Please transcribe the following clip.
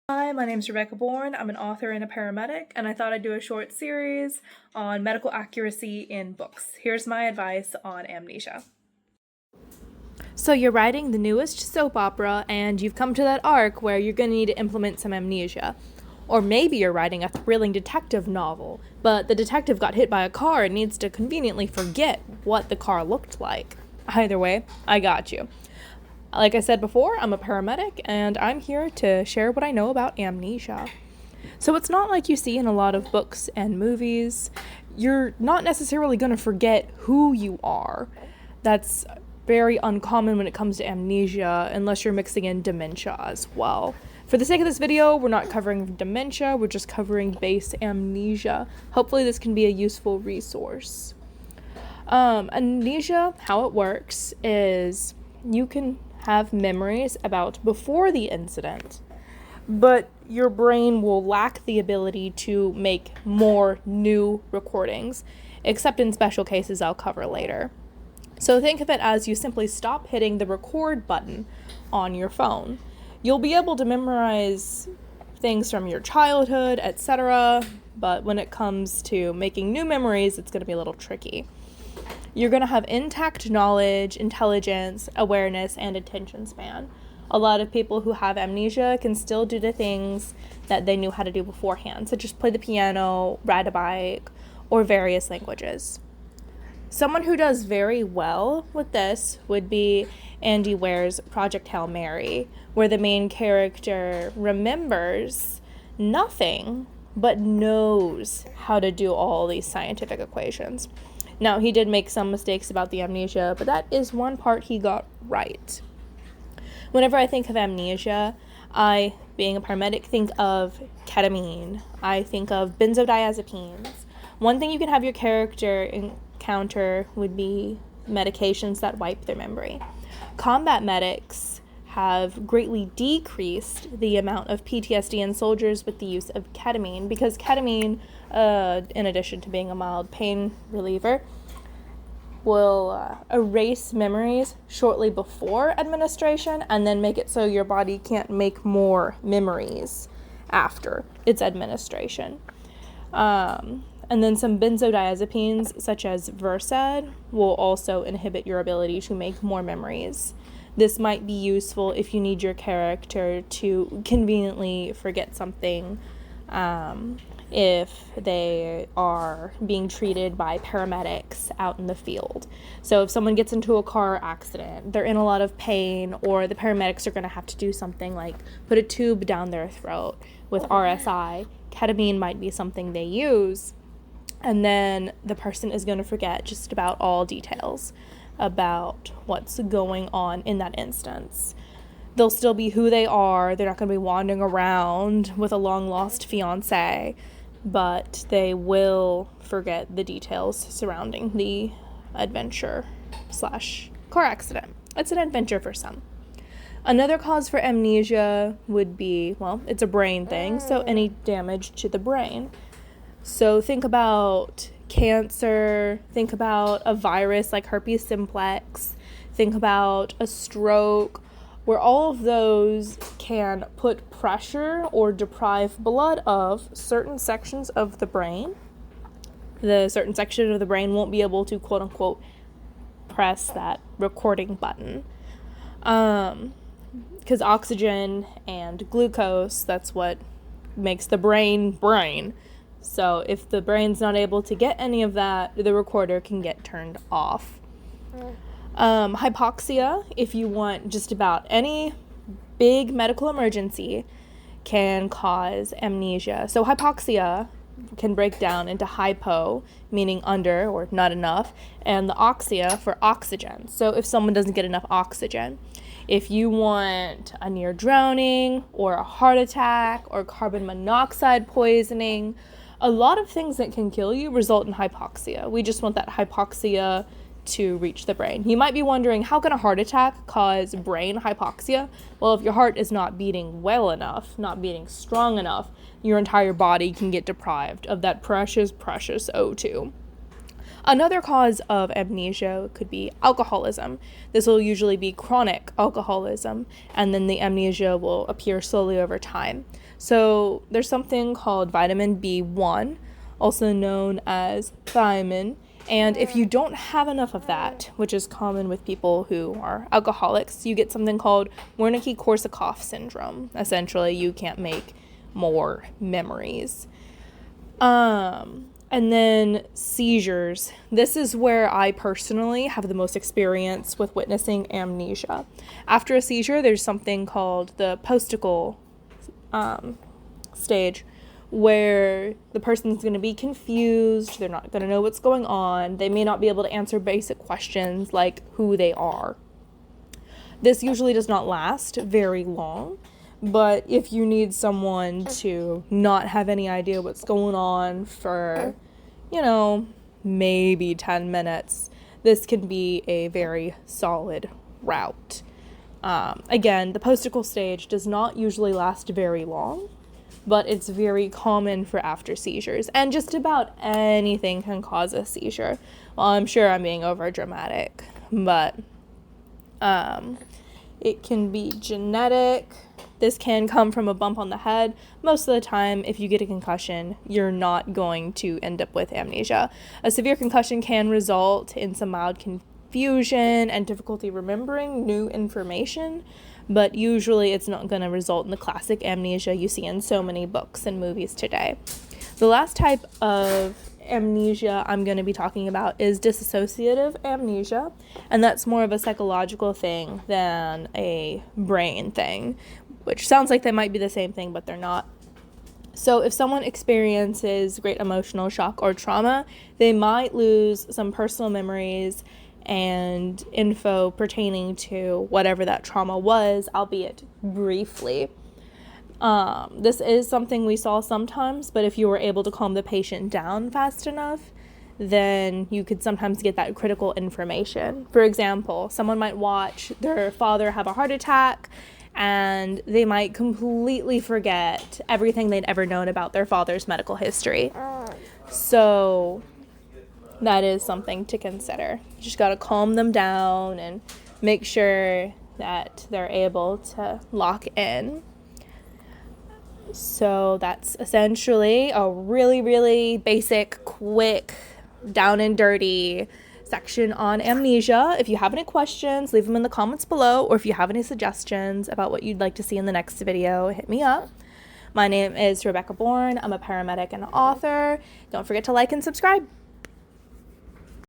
Hi, my name's Rebecca Bourne. I'm an author and a paramedic, and I thought I'd do a short series on medical accuracy in books. Here's my advice on Amnesia. So you're writing the newest soap opera, and you've come to that arc where you're going to need to implement some amnesia. Or maybe you're writing a thrilling detective novel, but the detective got hit by a car and needs to conveniently forget what the car looked like. Either way, I got you. Like I said before, I'm a paramedic, and I'm here to share what I know about amnesia. So it's not like you see in a lot of books and movies. You're not necessarily going to forget who you are. That's very uncommon when it comes to amnesia, unless you're mixing in dementia as well. For the sake of this video, we're not covering dementia, we're just covering base amnesia. Hopefully this can be a useful resource. Amnesia, how it works is you can have memories about before the incident, but your brain will lack the ability to make more new recordings, except in special cases I'll cover later. So think of it as you simply stop hitting the record button on your phone. You'll be able to memorize things from your childhood, etc., but when it comes to making new memories, it's going to be a little tricky. You're going to have intact knowledge, intelligence, awareness, and attention span. A lot of people who have amnesia can still do the things that they knew how to do beforehand, such as play the piano, ride a bike, or various languages. Someone who does very well with this would be Andy Weir's Project Hail Mary, where the main character remembers nothing but knows how to do all these scientific equations. Now, he did make some mistakes about the amnesia, but that is one part he got right. Whenever I think of amnesia, I, being a paramedic, think of ketamine. I think of benzodiazepines. One thing you can have your character encounter would be medications that wipe their memory. Combat medics have greatly decreased the amount of PTSD in soldiers with the use of ketamine, because ketamine, in addition to being a mild pain reliever, will erase memories shortly before administration and then make it so your body can't make more memories after its administration. And then some benzodiazepines, such as Versed, will also inhibit your ability to make more memories. This might be useful if you need your character to conveniently forget something, if they are being treated by paramedics out in the field. So if someone gets into a car accident, they're in a lot of pain, or the paramedics are going to have to do something like put a tube down their throat with RSI, ketamine might be something they use, and then the person is going to forget just about all details about what's going on in that instance. They'll still be who they are. They're not going to be wandering around with a long-lost fiancé, but they will forget the details surrounding the adventure/car accident. It's an adventure for some. Another cause for amnesia would be, well, it's a brain thing, so any damage to the brain. So think about cancer, think about a virus like herpes simplex, think about a stroke, where all of those can put pressure or deprive blood of certain sections of the brain. The certain section of the brain won't be able to, quote unquote, press that recording button. Because oxygen and glucose, that's what makes the brain. So if the brain's not able to get any of that, the recorder can get turned off. Hypoxia, if you want just about any big medical emergency, can cause amnesia. So hypoxia can break down into hypo, meaning under or not enough, and the oxia for oxygen. So if someone doesn't get enough oxygen, if you want a near drowning or a heart attack or carbon monoxide poisoning, a lot of things that can kill you result in hypoxia. We just want that hypoxia to reach the brain. You might be wondering, how can a heart attack cause brain hypoxia? Well, if your heart is not beating well enough, not beating strong enough, your entire body can get deprived of that precious O2. Another cause of amnesia could be alcoholism. This will usually be chronic alcoholism, and then the amnesia will appear slowly over time. So there's something called vitamin B1, also known as thiamine, and if you don't have enough of that, which is common with people who are alcoholics, you get something called Wernicke-Korsakoff syndrome. Essentially, you can't make more memories. And then seizures. This is where I personally have the most experience with witnessing amnesia. After a seizure, there's something called the postical stage, where the person's going to be confused. They're not going to know what's going on. They may not be able to answer basic questions like who they are. This usually does not last very long. But if you need someone to not have any idea what's going on for, maybe 10 minutes, this can be a very solid route. Again, the postical stage does not usually last very long, but it's very common for after seizures. And just about anything can cause a seizure. Well, I'm sure I'm being over dramatic, but it can be genetic. This can come from a bump on the head. Most of the time, if you get a concussion, you're not going to end up with amnesia. A severe concussion can result in some mild confusion and difficulty remembering new information, but usually it's not going to result in the classic amnesia you see in so many books and movies today. The last type of amnesia I'm going to be talking about is dissociative amnesia, and that's more of a psychological thing than a brain thing, which sounds like they might be the same thing, but they're not. So if someone experiences great emotional shock or trauma, they might lose some personal memories and info pertaining to whatever that trauma was, albeit briefly. This is something we saw sometimes, but if you were able to calm the patient down fast enough, then you could sometimes get that critical information. For example, someone might watch their father have a heart attack, and they might completely forget everything they'd ever known about their father's medical history. So that is something to consider. You just got to calm them down and make sure that they're able to lock in. So that's essentially a really, really basic, quick, down and dirty section on amnesia. If you have any questions, leave them in the comments below, or if you have any suggestions about what you'd like to see in the next video, hit me up. My name is Rebecca Bourne. I'm a paramedic and author. Don't forget to like and subscribe.